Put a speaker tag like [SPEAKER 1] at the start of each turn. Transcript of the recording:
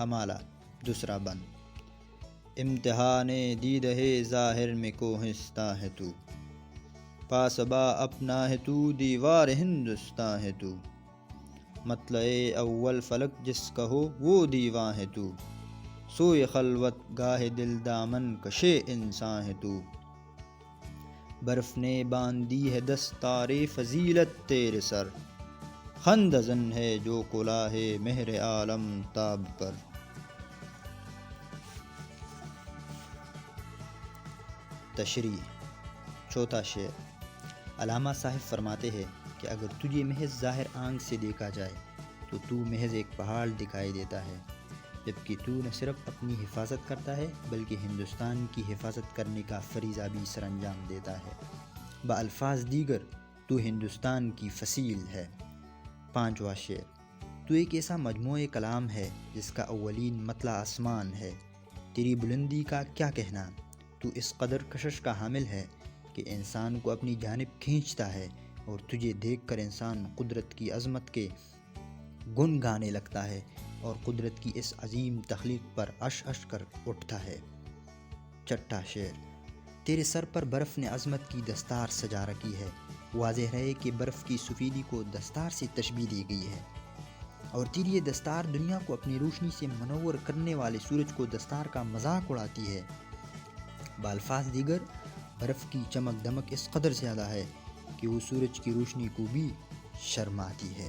[SPEAKER 1] حمالہ دوسرا بند۔ امتحان دیدہ ظاہر میں کوہستاں ہے تو، پاسبا اپنا ہے تو دیوار ہندوستاں ہے تو، مطلع اول فلک جس کا ہو وہ دیواں ہے تو، سوئے خلوت گاہ دل دامن کشے انساں ہے تو، برف نے باندھی ہے دستار فضیلت تیرے سر، خند ازن ہے جو کلاه مہر عالم تاب پر۔ تشریح چوتھا شعر۔ علامہ صاحب فرماتے ہیں کہ اگر تجھے محض ظاہر آنکھ سے دیکھا جائے تو محض ایک پہاڑ دکھائی دیتا ہے، جبکہ تو نہ صرف اپنی حفاظت کرتا ہے بلکہ ہندوستان کی حفاظت کرنے کا فریضہ بھی سر انجام دیتا ہے۔ بالفاظ دیگر تو ہندوستان کی فصیل ہے۔ پانچواں شعر۔ تو ایک ایسا مجموعہ کلام ہے جس کا اولین مطلع آسمان ہے، تیری بلندی کا کیا کہنا، تو اس قدر کشش کا حامل ہے کہ انسان کو اپنی جانب کھینچتا ہے، اور تجھے دیکھ کر انسان قدرت کی عظمت کے گن گانے لگتا ہے اور قدرت کی اس عظیم تخلیق پر عش عش کر اٹھتا ہے۔ چھٹا شعر۔ تیرے سر پر برف نے عظمت کی دستار سجا رکھی ہے، واضح ہے کہ برف کی سفیدی کو دستار سے تشبیہ دی گئی ہے، اور تیری یہ دستار دنیا کو اپنی روشنی سے منور کرنے والے سورج کو دستار کا مذاق اڑاتی ہے۔ بالفاظ دیگر برف کی چمک دمک اس قدر زیادہ ہے کہ وہ سورج کی روشنی کو بھی شرماتی ہے۔